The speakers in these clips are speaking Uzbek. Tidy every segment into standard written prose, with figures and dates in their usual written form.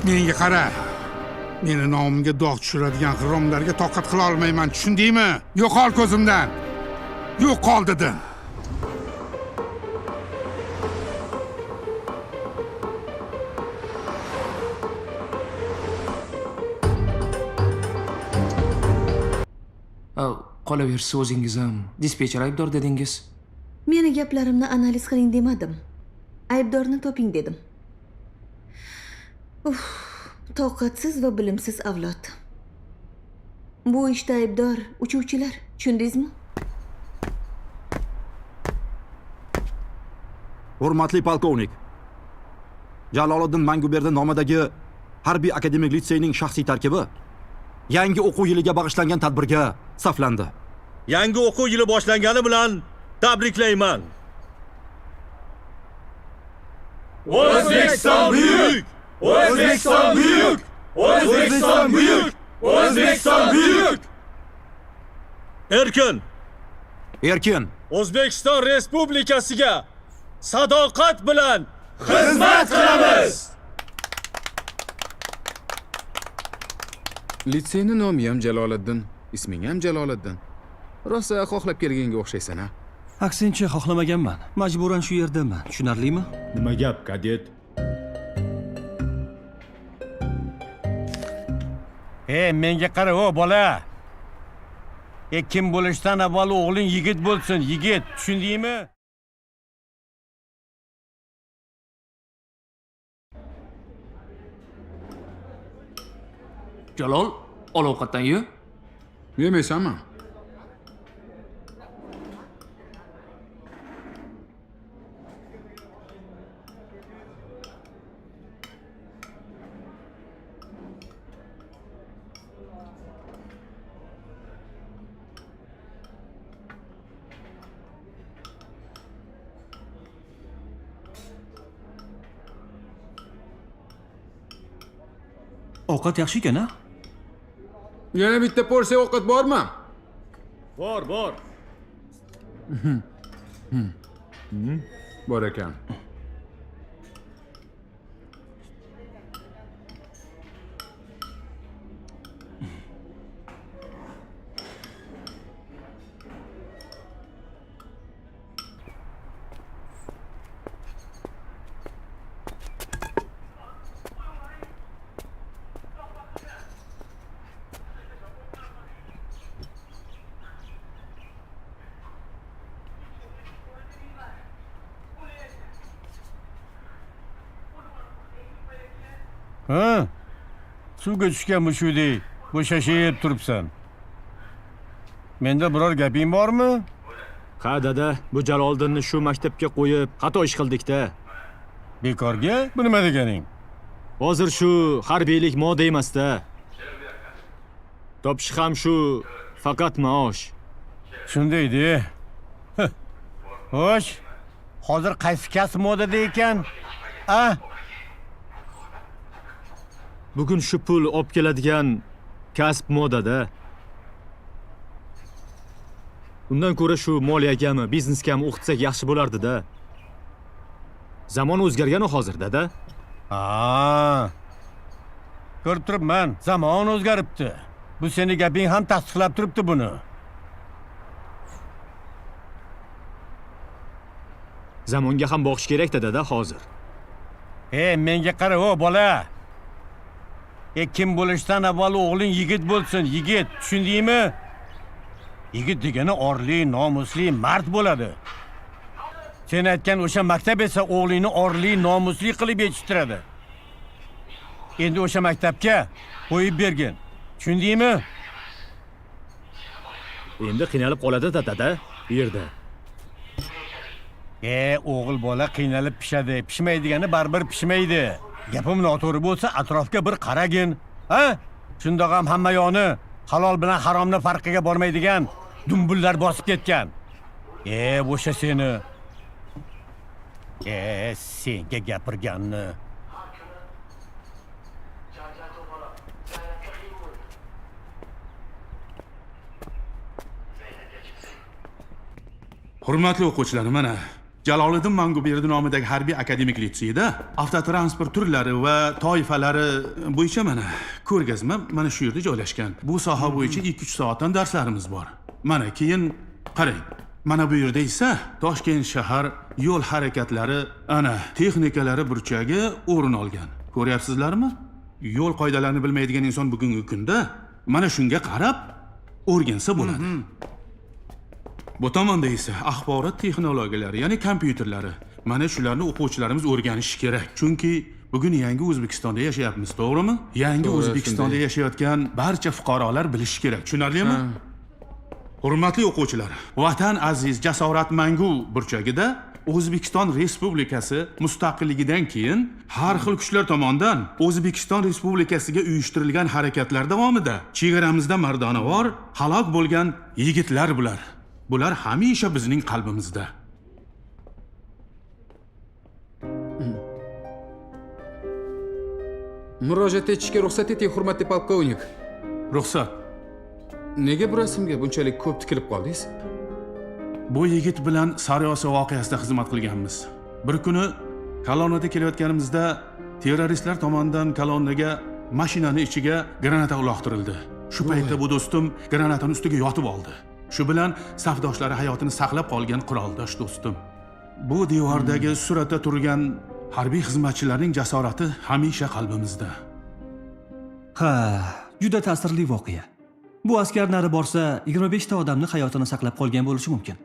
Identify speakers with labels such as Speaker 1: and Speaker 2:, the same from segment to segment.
Speaker 1: Menga qara. Meni nomimga dog' tushiradigan g'irromlarga toqat qila olmayman, tushundingmi? Yo'qol ko'zimdan. Yo'qol dedim.
Speaker 2: Qolaversa o'zingiz ham dispetcher aybdor dedingiz.
Speaker 3: Meni gaplarimni analiz qiling demadim. Aybdorni toping dedim. Toqatsiz va bilimsiz avlod. Bu ishda aybdor uchuvchilar, tushundingizmi?
Speaker 4: Hurmatli polkovnik. Jaloliddin Manguberdi nomidagi Harbiy akademik litseyning shaxsiy tarkibi yangi o'quv yiliga bag'ishlangan tadbirga saflandi.
Speaker 5: Yangi o'quv yili boshlangani bilan tabriklayman. O'zbekiston buyuk! O'zbekiston buyuk! O'zbekiston buyuk! O'zbekiston buyuk! Erkin!
Speaker 4: Erkin!
Speaker 5: O'zbekiston Respublikasiga sadoqat bilan xizmat qilamiz!
Speaker 6: Litseyni nomi ham Jaloliddin, isming ham Jaloliddin. Rosa xohlab kelganga o'xshaysan-a?
Speaker 7: Aksincha xohlamaganman. Majburan shu yerdaman. Tushunarlimi?
Speaker 5: Nima gap, kadet?
Speaker 8: Menga qara, o bola. Kim bo'lishdan avval o'g'ling yigit bo'lsin, yigit. Tushundingmi?
Speaker 2: Jalol, ol ovqatdan ye.
Speaker 6: Yemaysanmi?
Speaker 7: Ovqat yaxshi ekan-a?
Speaker 6: Yana bitta porsiya ovqat bormi?
Speaker 5: Bor.
Speaker 6: Bor ekan.
Speaker 8: Suvga tushgan mushudek bo'shashib turibsan. Menda biror gaping bormi?
Speaker 5: Ha dada, bu Jaloliddinni shu maktabga qo'yib xato ish qildik-da.
Speaker 8: Bekorga? Bu nima deganing?
Speaker 5: Hozir shu harbiylik moda emas-da. Topish ham shu faqat maosh.
Speaker 8: Shundaydi. Xo'sh, hozir qaysi kasb modada ekan?
Speaker 5: Bugun shu pul olib keladigan kasb modada. Undan ko'ra shu moliyagami, biznesgami o'qitsak yaxshi bo'lardi-da. Zamon o'zgargan hozirda-da.
Speaker 8: Ko'rib turibman, zamon o'zgaribdi. Bu seni gaping ham tasdiqlab turibdi buni.
Speaker 5: Zamonga ham boqish kerak-da dada hozir.
Speaker 8: Menga qara, o bola. Kim bo'lishdan avval o'g'ling yigit bo'lsin, yigit. Tushundingmi? Yigit degani orli, nomusli, mard bo'ladi. Sen aytgan o'sha maktab esa o'g'lingni orli, nomusli qilib yetishtiradi. Endi o'sha maktabga qo'yib bergin. Tushundingmi?
Speaker 5: Endi qiynalib qoladi dada bu yerda.
Speaker 8: O'g'il bola qiynalib pishadi. Pishmaydigani baribir pishmaydi. Gapim noto'g'ri bo'lsa, atrofga bir qaragin. Shundoq ham hamma yo'ni halol bilan haromni farqiga bormaydigan dumbullar bosib ketgan. Bo'sha seni. Senga gapirganni.
Speaker 1: Hurmatli o'quvchilar, mana
Speaker 9: Jaloliddin Manguberdi nomidagi harbiy akademik litseyda avtotransport turlari va toifalari bo'yicha mana ko'rgazma mana shu yerda joylashgan. Bu soha bo'yicha 2-3 soatdan darslarimiz bor. Mana keyin qarang. Mana bu yerda esa Toshkent shahar yo'l harakatlari ana texnikalari burchagi o'rin olgan. Ko'ryapsizlarmi? Yo'l qoidalarini bilmaydigan inson bugungi kunda mana shunga qarab o'rgansa bo'ladi. Bu tomonda esa axborot texnologiyalari, ya'ni kompyuterlari. Mana shularni o'quvchilarimiz o'rganishi kerak. Chunki bugun yangi O'zbekistonda yashayapmiz, to'g'rimi? Yangi O'zbekistonda yashayotgan barcha fuqarolar bilishi kerak. Tushunarlimi? Hurmatli o'quvchilar, Vatan aziz jasorat mangu burchagida O'zbekiston Respublikasi mustaqilligidan keyin har xil kuchlar tomonidan O'zbekiston Respublikasiga uyushtirilgan harakatlar davomida chegaramizda mardonavor halok bo'lgan yigitlar bular. Bular hamisha bizning qalbimizda.
Speaker 6: Murojaat etishga ruxsat eting, hurmatli polkovnik.
Speaker 9: Ruxsat.
Speaker 6: Nega bu rasmga bunchalik ko'p tikilib qoldingiz?
Speaker 9: Bu yigit bilan Sariyos voqeasida xizmat qilganmiz. Bir kuni kolonnada kelayotganimizda terroristlar tomonidan kolonnaga mashinani ichiga granata uloqtirildi. Shu paytda bu do'stim granatani ustiga yotib oldi. Shu bilan safdoshlari hayotini saqlab qolgan quroldosh do'stim. Bu devordagi suratda turgan harbiy xizmatchilarning jasorati hamisha qalbimizda.
Speaker 7: Ha, juda ta'sirli voqea. Bu askar nari borsa 25 ta odamni hayotini saqlab qolgan bo'lishi mumkin.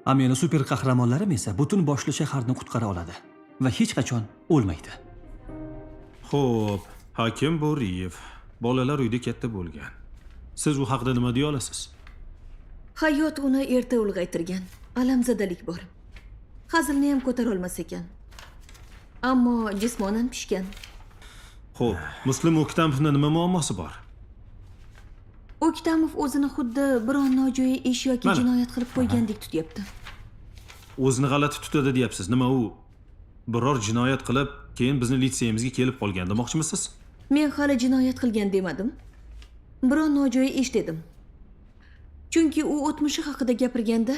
Speaker 7: Ammo super qahramonlarim esa butun boshli shaharni qutqara oladi va hech qachon o'lmaydi.
Speaker 10: Xo'p, Hakim Bo'riyev bolalar uyda katta bo'lgan. Siz u haqida nima deya olasiz?
Speaker 3: Hayot uni erta ulg'aytirgan. Alamzadalik bor. Hazilni ham ko'tara olmas ekan. Ammo jismonan pishgan.
Speaker 10: Xo'p, Muslim O'ktamovning nima muammosi bor?
Speaker 3: O'ktamov o'zini xuddi biron nojo'ya ish yoki
Speaker 10: Mana.
Speaker 3: jinoyat qilib qo'ygandek tutyapti.
Speaker 10: O'zini g'alati tutadi deyapsiz. Nima u? Biror jinoyat qilib, keyin bizni litseyimizga kelib qolgan demoqchimisiz?
Speaker 3: Men hali jinoyat qilgan demadim. Biron nojo'ya ish dedim. Chunki u o'tmishi haqida gapirganda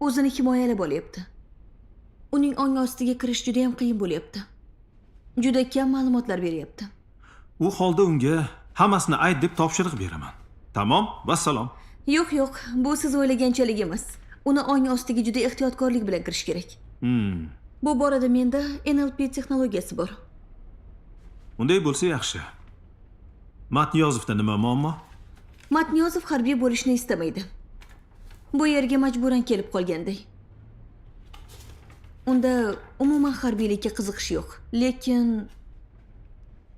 Speaker 3: o'zini himoyalab olyapti. Uning ong ostiga kirish juda ham qiyin bo'lyapti. Juda kam ma'lumotlar beryapti.
Speaker 10: U holda unga hammasini ayt deb topshiriq beraman. Tamom, vassalom.
Speaker 3: Yo'q, bu siz o'ylaganchalik emas. Uni ong ostiga juda ehtiyotkorlik bilan kirish kerak. Bu borada menda NLP texnologiyasi bor.
Speaker 10: Unday bo'lsa yaxshi. Matniyozovda nima muammo?
Speaker 3: Matniyozov harbiy bo'lishni istamaydi. Bu yerga majburan kelib qolganday. Unda umuman harbiylikka qiziqish yo'q, lekin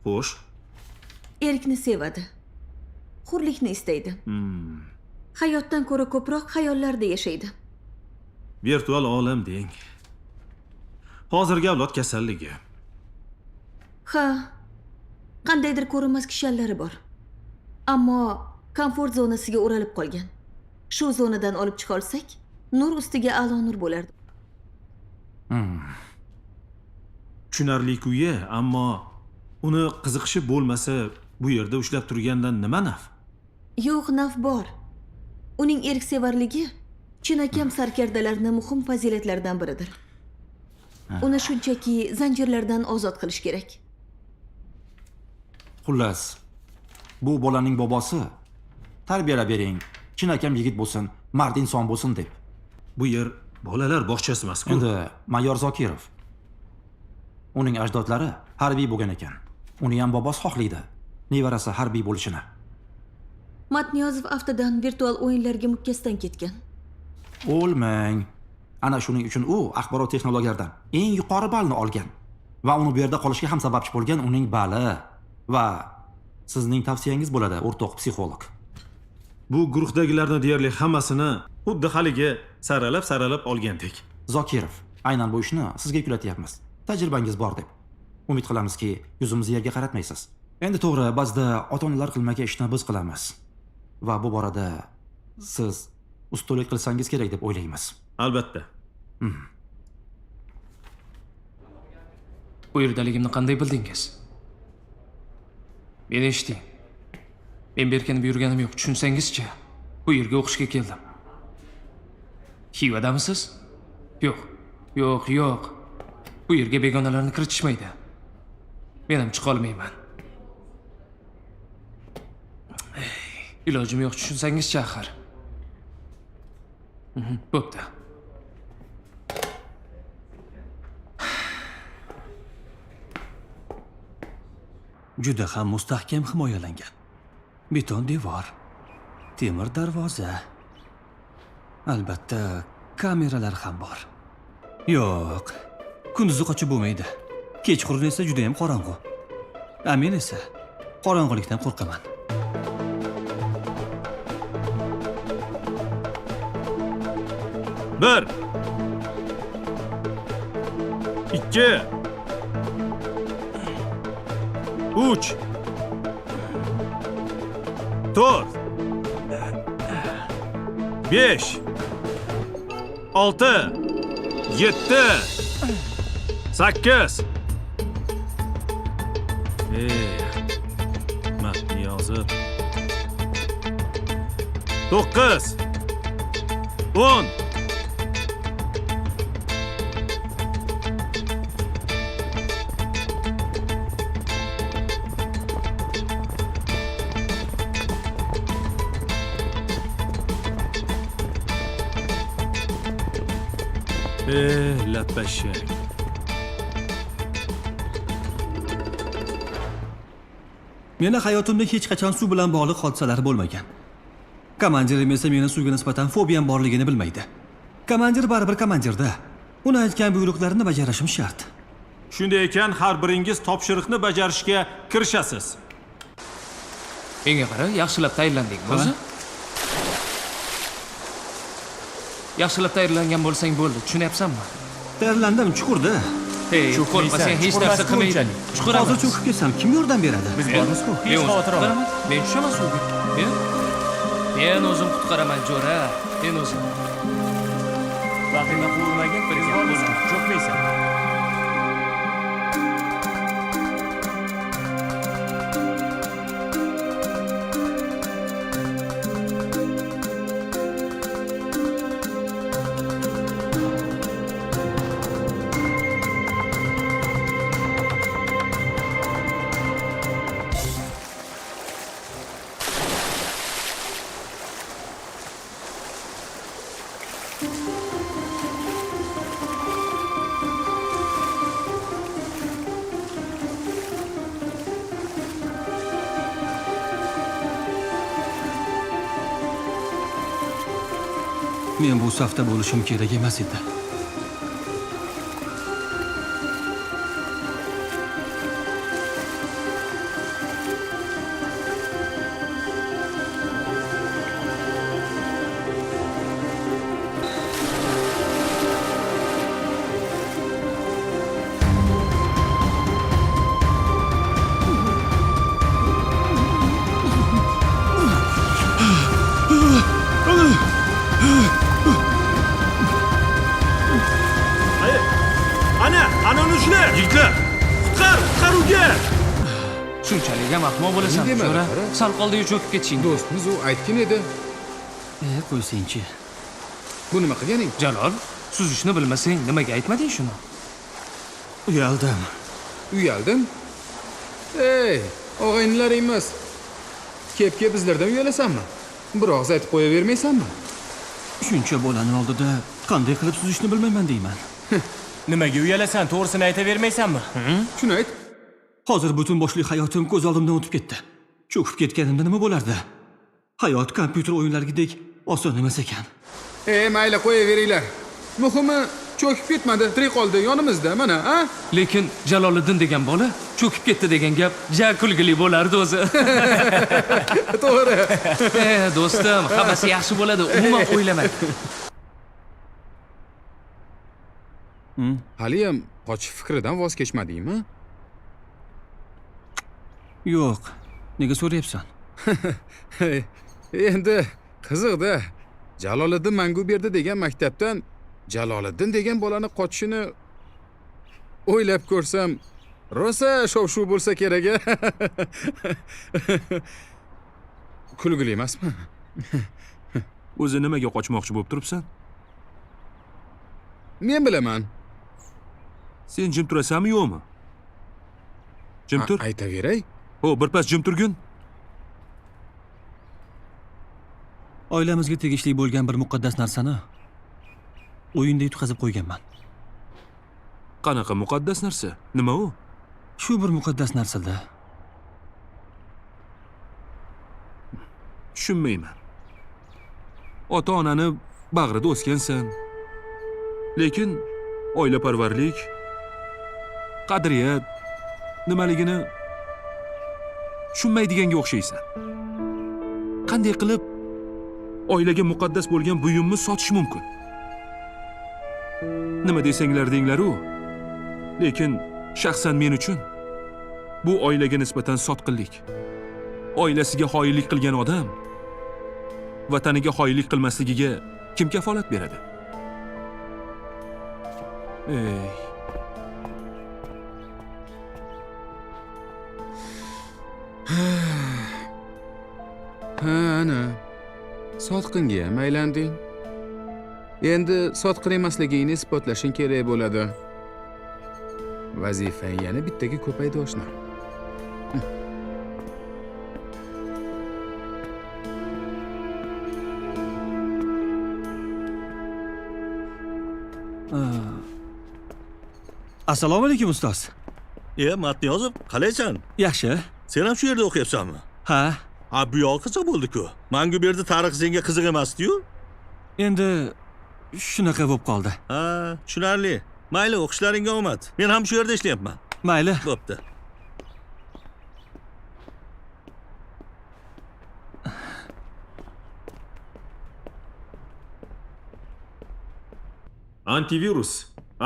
Speaker 10: Xo'sh.
Speaker 3: erkni sevadi. Hurlikni istaydi. Hayotdan ko'ra ko'proq xayollarda yashaydi.
Speaker 10: Virtual olam deng. Hozirgi avlod kasalligi.
Speaker 3: Ha, qandaydir ko'rinmas kishallari bor. Ammo komfort zonasiga o'ralib qolgan. Shu zonadan olib chiqa olsak, nur ustiga a'lo nur bo'lardi.
Speaker 10: Tushunarli-ku, ammo uni qiziqishi bo'lmasa, bu yerda ushlab turgandan nima naf?
Speaker 3: Yo'q, naf bor. Uning erksevarligi chinakam sarkardalarning muhim fazilatlaridan biridir. Uni shunchaki zanjirlardan ozod qilish kerak.
Speaker 4: Xullas, bu bolaning bobosi tarbiyalab bering, chinakam yigit bo'lsin, mard inson bo'lsin deb.
Speaker 10: Bu yer bolalar bog'chasi emas-ku.
Speaker 4: Endi Mayor Zokirov. Uning ajdodlari harbiy bo'lgan ekan. Uni ham bobosi xohlaydi, nevarasi harbiy bo'lishini.
Speaker 3: Matniyozov aftidan virtual o'yinlarga mukkasidan ketgan.
Speaker 4: O'lmang. Ana shuning uchun u axborot texnologiyalaridan eng yuqori ballni olgan va uni bu yerda qolishiga ham sababchi bo'lgan uning bali va sizning tavsiyangiz bo'ladi, o'rtoq psixolog.
Speaker 10: Bu guruhdagilarning deyarli hammasini xuddi haligi saralab olgandek.
Speaker 4: Zokirov, aynan bu ishni sizga yuklatyapmiz. Tajribangiz bor deb. Umid qilamizki, yuzimizni yerga qaratmaysiz. Endi to'g'ri, ba'zida ota-onalar qilmagan ishni biz qilamiz. Va bu borada siz ustunlik qilsangiz kerak deb o'ylaymiz.
Speaker 10: Albatta.
Speaker 2: Bu yerdaligimni qanday bildingiz? Meni eshiting. Men berkinib yurganim yo'q, tushunsangiz-chi. Bu yerga o'qishga keldim. Xivadamisiz? Yo'q. Yo'q. Bu yerga begonalarni kiritishmaydi. Men ham chiqa olmayman. Ilojim yo'q, tushunsangiz-chi axir. Bo'pti.
Speaker 7: Juda ham mustahkam himoyalangan. Beton devor, temir darvoza. Albatta, kameralar ham bor. Yo'q, kunduzi qochib bo'lmaydi. Kechqurun esa juda ham qorong'u. Men esa qorong'ulikdan qo'rqaman.
Speaker 10: Bir. 2. 3. 4. 5. 6. 7. 8. Matni yozib. 9. 10. Lapashak.
Speaker 7: Meni hayotimda hech qachon suv bilan bog'liq hodisalar bo'lmagan. Komandirim esa meni suvga nisbatan fobiyam borligini bilmaydi. Komandir baribir komandirda. Uni aytgan buyruqlarini bajarishim shart.
Speaker 10: Shunday ekan, har biringiz topshiriqni bajarishga kirishasiz.
Speaker 2: Menga qara, yaxshilab tayyorlandingmi o'zi? Yaxshilab tayyorlangan bo'lsang bo'ldi, tushunyapsanmi?
Speaker 7: Tayyorlandim chuqurda.
Speaker 2: Hey, qo'rqmasang hech narsa qilmaydi. Chuqur
Speaker 7: Hozir cho'kib ketsam kim yordam beradi?
Speaker 8: Biz bormiz-ku. Hech xavotir olma.
Speaker 2: Men tushaman suvga. Men o'zim qutqaraman, jo'ra. Men o'zim.
Speaker 8: Vahima qilmagin, biz bormiz. Cho'kmaysan.
Speaker 7: Men bu safda bo'lishim kerak emas edi.
Speaker 10: Ana uni ushla, yigitlar. Qutqaruvga.
Speaker 2: Shunchalik ham ahmoq bo'lasan, jo'ra. Sal qoldi-yu cho'kib ketishing.
Speaker 6: Do'stimiz u aytgan edi.
Speaker 7: Qo'ysangchi.
Speaker 6: Bu nima qilganing?
Speaker 2: Jalol, suzishni bilmasang nimaga aytmading shuni?
Speaker 7: Uyaldim.
Speaker 6: Uyaldim? Ey, og'aynilar emas. Kep-kep bizlardan uyalasanmi? Bir og'iz aytib qo'yavermaysanmi?
Speaker 7: Shuncha bolani oldida qanday qilib suzishni bilmayman deyman.
Speaker 8: Nimaga uyalasan? To'g'risini aytavermaysanmi?
Speaker 6: Shuni ayt.
Speaker 7: Hozir butun boshli hayotim ko'z oldimdan o'tib ketdi. Cho'kib ketganimda nima bo'lardi? Hayot kompyuter o'yinlarigidek oson emas ekan.
Speaker 6: Mayli qo'yaveringlar. Muhimi cho'kib ketmadi, tirik qoldi yonimizda mana, ha?
Speaker 2: Lekin Jaloliddin degan bola cho'kib ketdi degan gap ja kulgili bo'lardi o'zi.
Speaker 6: To'g'ri.
Speaker 2: Do'stim, hammasi yaxshi bo'ladi, umuman o'ylama.
Speaker 6: Haliyam qochish fikridan voz kechmadingmi?
Speaker 7: Yo'q. Nega so'rayapsan?
Speaker 6: Endi qiziqda. Jaloliddin Manguberdi degan maktabdan Jaloliddin degan bolani qochishini o'ylab ko'rsam, rosa shov-shuv bo'lsa kerak-a. Kulgili emasmi?
Speaker 10: O'zi nimaga qochmoqchi bo'lib turibsan?
Speaker 6: Men bilaman.
Speaker 10: Sen jim turasanmi yo'qmi? Jim tur.
Speaker 6: Aytaveray.
Speaker 10: Ho, birpas jim turgin.
Speaker 7: Oilamizga tegishli bo'lgan bir muqaddas narsani o'yinda yutqazib qo'yganman.
Speaker 10: Qanaqa muqaddas narsa? Nima u?
Speaker 7: Shu bir muqaddas narsada.
Speaker 10: Tushunmayman. Ota-onani bag'rida o'sgansan. Lekin oilaparvarlik, qadriyat nimaligini tushunmaydiganga o'xshaysan. Qanday qilib oilaga muqaddas bo'lgan buyumni sotish mumkin? Nima desanglar denglar-u. Lekin shaxsan men uchun bu oilaga nisbatan sotqinlik. Oilasiga xoinlik qilgan odam vataniga xoinlik qilmasligiga kim kafolat beradi? Ey.
Speaker 6: Ha, ana. Sotqinga ham aylanding. Endi sotqin emasligingni isbotlashing kerak bo'ladi. Vazifang yana bittaga ko'paydi oshna.
Speaker 7: Assalomu alaykum ustoz.
Speaker 11: Matniyozov, qalaysan?
Speaker 7: Yaxshi.
Speaker 11: Sen ham shu yerda o'qiyapsanmi?
Speaker 7: Ha.
Speaker 11: Bu yoqqa bo'ldi-ku. Menga bu yerda tarix senga qiziq emasdi-yu.
Speaker 7: Endi shunaqa bo'lib qoldi.
Speaker 11: Ha, tushunarli. Mayli, o'qishlaringga omad. Men ham shu yerda ishlayapman.
Speaker 7: Mayli.
Speaker 11: Bo'pti.
Speaker 10: Antivirus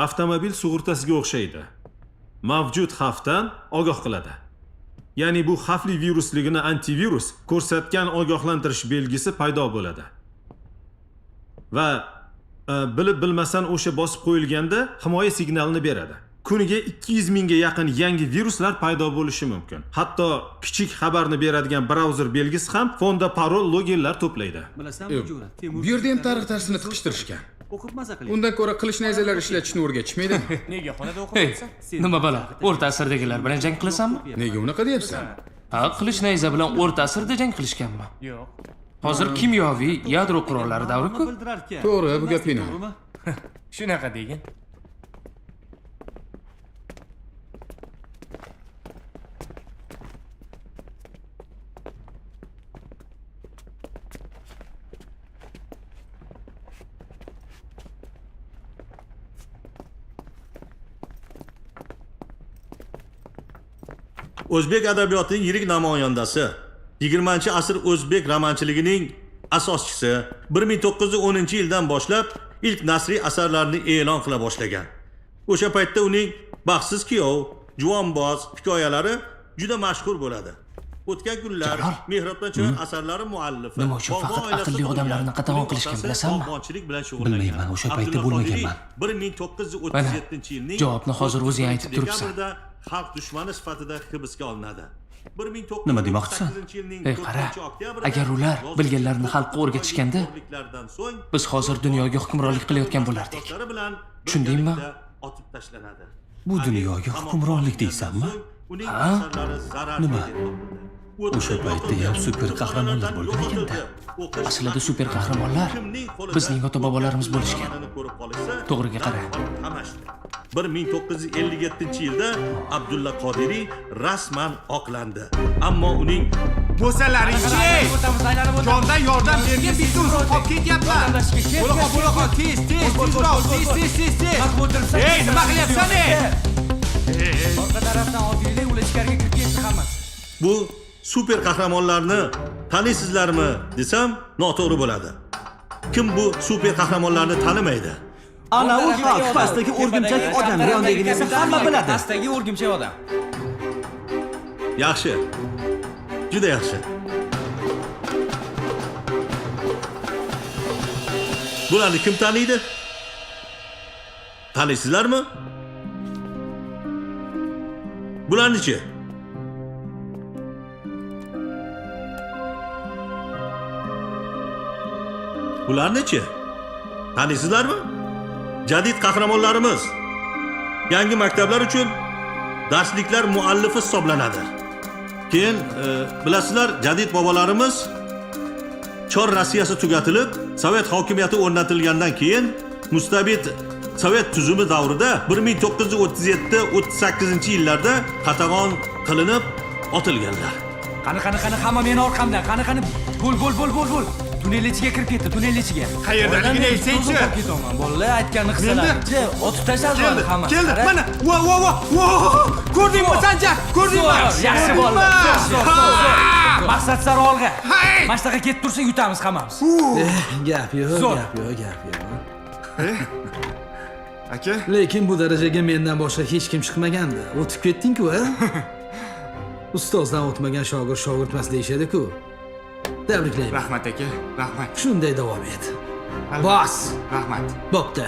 Speaker 10: avtomobil sug'urtasiga o'xshaydi. Mavjud xavfdan ogoh qiladi. Ya'ni bu xavfli virusligini antivirus ko'rsatgan ogohlantirish belgisi paydo bo'ladi. Va bilib bilmasdan o'sha bosib qo'yilganda himoya signalini beradi. Kuniga 200 mingga yaqin yangi viruslar paydo bo'lishi mumkin. Hatto kichik xabarni beradigan brauzer belgisi ham fonda parol loginlar to'playdi.
Speaker 7: Bilasanmi, Jo'ra?
Speaker 6: Bu yerda ham tarix darsini tiqishtirishgan.
Speaker 7: O'qib maza qiling.
Speaker 6: Undan ko'ra qilich nayzalar ishlatishni o'rgatishmaydi.
Speaker 5: Nega xonada
Speaker 2: Hey,
Speaker 5: o'qiyapsan?
Speaker 2: nima balo? O'rta asrdagilar bilan jang qilasanmi?
Speaker 6: Nega unaqa deyapsan?
Speaker 2: Ha, qilich nayza bilan o'rta asrda jang qilishganmi?
Speaker 5: Yo'q.
Speaker 2: Hozir kimyoviy yadro qurollari davri-ku.
Speaker 6: To'g'ri, bu gapingni.
Speaker 5: Shunaqa degin.
Speaker 11: O'zbek adabiyotining yirik namoyandasi, 20-asr o'zbek romanchiligining asoschisi 1910-yildan boshlab ilk nasriy asarlarini e'lon qila boshlagan. O'sha paytda uning Baxtsiz kuyov, Juvonboz hikoyalari juda mashhur bo'ladi. O'tgan kunlar Mehrobdan Cho'yan asarlari muallifi.
Speaker 2: Nima uchun faqat aqlli odamlarni qatag'on qilishgan bilasanmi?
Speaker 7: Bilmayman, o'sha paytda bo'lmaganman.
Speaker 11: 1937-yilning
Speaker 2: javobni hozir o'zing aytib turibsan.
Speaker 11: Xalq dushmani sifatida hibsga olinadi.
Speaker 7: Nima demoqchisan?
Speaker 2: Ey qara, agar ular bilganlarini xalqqa o'rgatishganda, biz hozir dunyoga hukmronlik qilayotgan bo'lardik. Tushundingmi?
Speaker 7: Bu dunyoga hukmronlik deysanmi?
Speaker 2: Ha?
Speaker 7: Nima? O'sha paytda ham super qahramonlar bo'lgan ekanda.
Speaker 2: Aslida super qahramonlar bizning ota-bobolarimiz bo'lishgan. To'g'riga qara.
Speaker 11: 1957-yilda Abdulla Qodiriy rasman oqlandi. Ammo uning
Speaker 8: Bo'lsalaring-chi! Jondan yordam bergan bitta o'zim qolib ketyapman. Bo'laqa, tez, tez. Ey, nima qilyapsan, ey?
Speaker 5: Orqa tarafdan oddiylay ul ichkariga kirib ketdi hammasi.
Speaker 11: bu super qahramonlarni taniysizlarmi desam noto'g'ri bo'ladi. Kim bu super qahramonlarni tanimaydi?
Speaker 7: Ana u xalq pastdagi o'rgimchak odam rayondagini esa hamma biladi.
Speaker 5: Pastdagi o'rgimchak odam.
Speaker 11: Yaxshi. Juda yaxshi. Bularni kim taniydi? Taniysizlarmi? Bularni-chi? Bularni-chi? Taniysizlarmi? Jadid qahramonlarimiz. yangi maktablar uchun darsliklar muallifi hisoblanadi. Keyin bilasizlar, jadid bobolarimiz Chor Rossiyasi tugatilib, Sovet hokimiyati o'rnatilgandan keyin mustabid Sovet tuzumi davrida 1937-38 yillarda qatag'on qilinib otilganlar.
Speaker 2: Qani hamma meni orqamdan. Qani. Bo'l. Tunnel ichiga kirib ketdi, tunnel ichiga.
Speaker 8: Qayerdaligini aytsangchi.
Speaker 2: Ketaman. Bolalar aytganini qilsalar-chi, otib tashladi hamma.
Speaker 8: Keldi. Mana. Vo. Ko'rdingmi Sanjar? Ko'rdingmi?
Speaker 2: Yaxshi bolalar. Maqsad sari olg'a. Mana shunaqa ketib tursa yutamiz hammamiz.
Speaker 12: Gap yo'q.
Speaker 8: Aka,
Speaker 12: Lekin bu darajaga mendan boshqa hech kim chiqmagandi. O'tib ketding-ku, a? Ustozdan o'tmagan shogird emas deyishadi-ku. Tabriklayman.
Speaker 8: rahmat aka, rahmat.
Speaker 12: Shunday davom et. Bos.
Speaker 8: Rahmat.
Speaker 12: Bo'pti.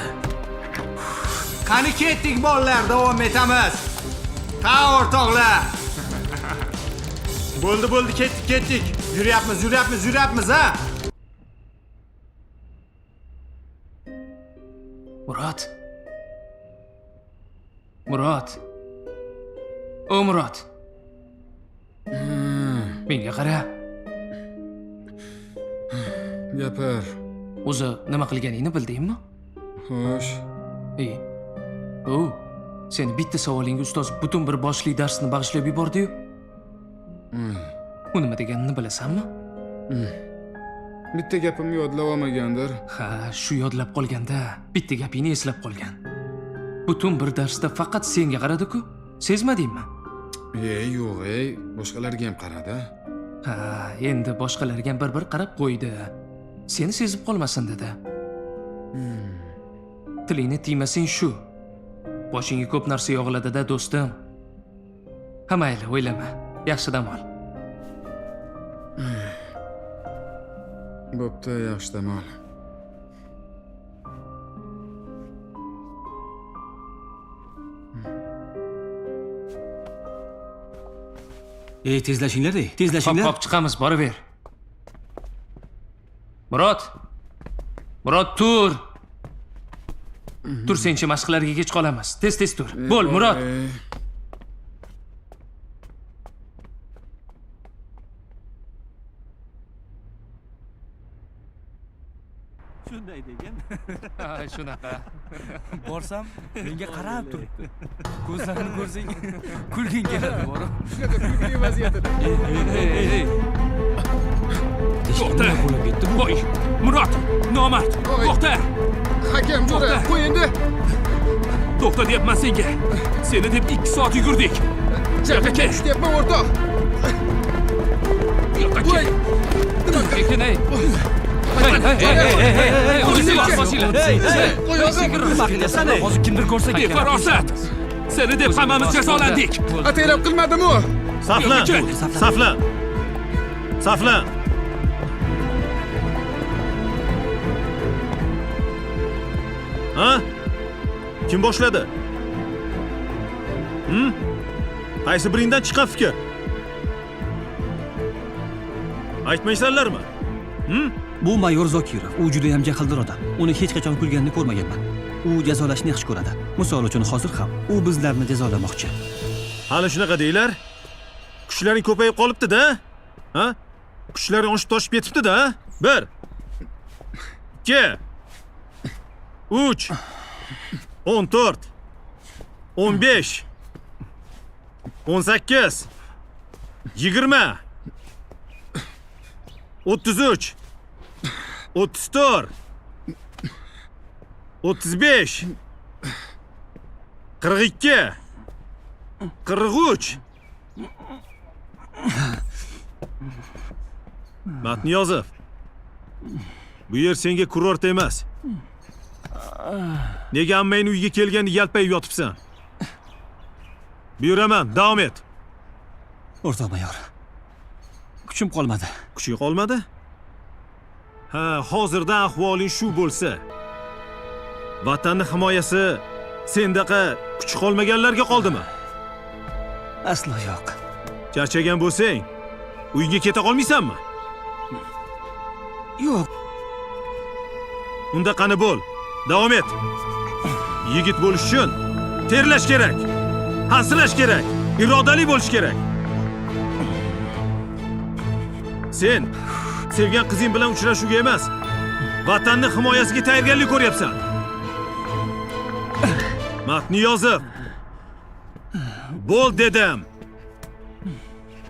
Speaker 8: Qani ketdik bolalar, davom etamiz. Ha o'rtoqlar. Bo'ldi, ketdik. Yuryapmiz, ha?
Speaker 2: Murod. O Murod. Menga qara.
Speaker 6: Gapir.
Speaker 2: O'zi nima qilganingni bildingmi?
Speaker 6: Xo'sh.
Speaker 2: Seni bitta savolingga ustoz butun bir boshli darsni bag'ishlab yubordi-yu. U nima deganini bilasanmi?
Speaker 6: Bitta gapimni yodlab olmagandir.
Speaker 2: Ha, shu yodlab qolganda bitta gapingni eslab qolgan. Butun bir darsda faqat senga qaradi-ku. Sezmadingmi?
Speaker 6: Yo'q, boshqalarga ham qaradi.
Speaker 2: Ha, endi boshqalarga ham bir qarab qo'ydi. Seni sezib qolmasin dedi. Tilingni tiymasang shu. Boshingga ko'p narsa yog'iladi-da, do'stim. Ha, mayli, o'ylama. Yaxshi dam ol.
Speaker 6: Bo'pti, yaxshi dam ol.
Speaker 7: Tezlashinglar-ey,
Speaker 2: Hop, chiqamiz, boraver. Murod, tur. Tursenchi, mashqlarga kech qolamiz. Tez tur. Bo'l, Murod.
Speaker 7: Shunday degan.
Speaker 2: Ha, shunaqa.
Speaker 7: Borsam, menga qarab turibdi. Ko'zlarini ko'rsang, kulging keladi, borib.
Speaker 6: Shunaqa kulgili vaziyatida.
Speaker 2: To'xta. Qo'y. Murod, nomard. To'xta.
Speaker 6: Hakam jo'ra, qo'y endi.
Speaker 2: To'xta deyapman senga. Seni deb 2 soat yugurdik.
Speaker 6: Jabr deyapman, o'rtoq.
Speaker 2: Yo'q, kekin, ey. Hozir kimdir ko'rsa kerak. Farosat. Seni deb hammamiz jazolandik.
Speaker 6: Ataylab qilmadim-ku.
Speaker 10: Saflan. Ha? Kim boshladi? Qaysi biringdan chiqqan fikr? Aytmaysanlarmi?
Speaker 7: Bu mayor Zokirov. U juda ham jahldor odam. Uni hech qachon kulganini ko'rmaganman. U jazolashni yaxshi ko'radi. Misol uchun hozir ham u bizlarni jazolamoqchi.
Speaker 10: Hali shunaqa deylar. Kuchlaring ko'payib qolibdi-da. Ha? Kuchlaring oshib-toshib ketibdi-da. 1 2 3 14 15 18 20 33 34 35 42 43 Matniyozov. Bu yer senga kurort emas. Nega ammangning uyiga kelganda yalpayib yotibsan? Buyuraman, davom et.
Speaker 7: O'rtoq mayor. Kuchim qolmadi.
Speaker 10: Kuching qolmadi? Ha, hozirdan ahvoling shu bo'lsa, vatanning himoyasi sendaqa kuch qolmaganlarga qoldimi?
Speaker 7: Aslo yo'q.
Speaker 10: Charchagan bo'lsang, uyga keta qolmaysanmi?
Speaker 7: Yo'q.
Speaker 10: Unda qani bo'l. Davom et. Yigit bo'lish uchun terlash kerak, hansilash kerak, irodali bo'lish kerak. Sen sevgan qizing bilan uchrashuvga emas, vatanni himoyasiga tayyorgarlik ko'ryapsan. Matniyozov. Bo'l dedim.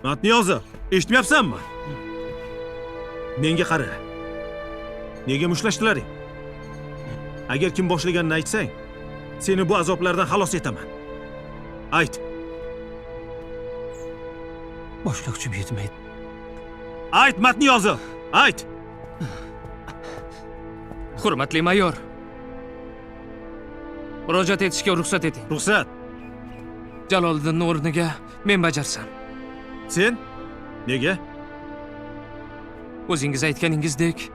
Speaker 10: Matniyozov, eshitmayapsanmi? Menga qara. Nega mushlashdlaring? Agar kim boshlaganini aytsang, seni bu azoblardan xalos etaman. Ayt.
Speaker 7: Boshqa kuchim yetmaydi.
Speaker 10: Ayt Matniyozov, ayt.
Speaker 2: Hurmatli mayor. Murojaat etishga ruxsat eting.
Speaker 10: Ruxsat.
Speaker 2: Jaloliddinning o'rniga men bajarsam.
Speaker 10: Sen? Nega?
Speaker 2: O'zingiz aytganingizdek,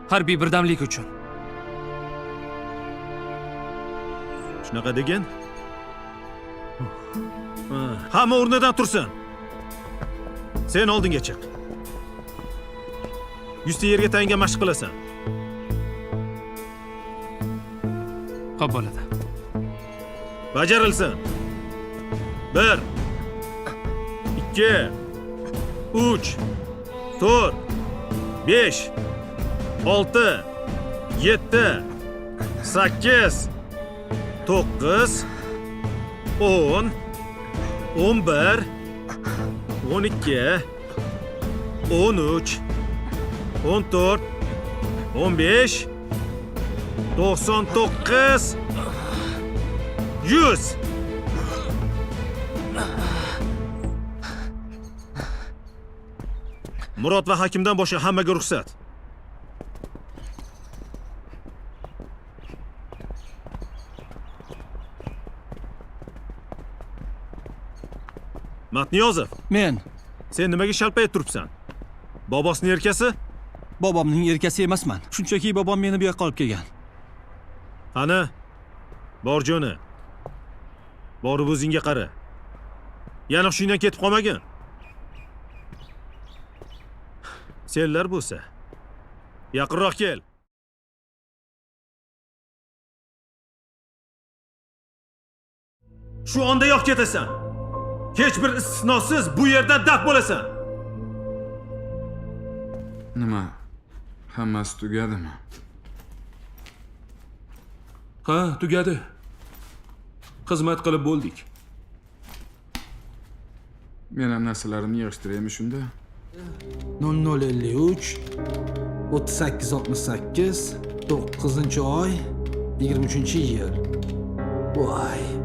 Speaker 2: harbiy birdamlik uchun.
Speaker 10: Shunaqa degan? Hamma o'rnidan tursin. Sen oldinga chiq. 100 ta yerga tayingan mashq qilasan.
Speaker 2: Xo'p bo'ladi.
Speaker 10: Bajarilsin. 1 2 3 4 5 6 7 8 9 10 11 12 13 14 15 99 100. Murod va hakimdan boshqa hammaga ruxsat. Matniyozov,
Speaker 7: Men
Speaker 10: sen nimaga shalpayib turibsan? Bobosining erkasi?
Speaker 7: bobomning erkasi emasman. Shunchaki bobom meni bu yoqqa olib kelgan.
Speaker 10: Qani? Bor jo'ni. Borib o'zingga qara. Yana hushingdan ketib qolmagin. Senlar bo'lsa, yaqinroq kel. Shu onda yo'q ketasan. Hech bir istisnosiz bu yerdan daf bo'lasan.
Speaker 6: Nima? Hammasi tugadimi?
Speaker 13: Ha, tugadi. Xizmat qilib bo'ldik.
Speaker 6: Men ham narsalarimni yig'ishtiraymi shunda?
Speaker 12: 0053 3868 9-oy 23-yil. Voy.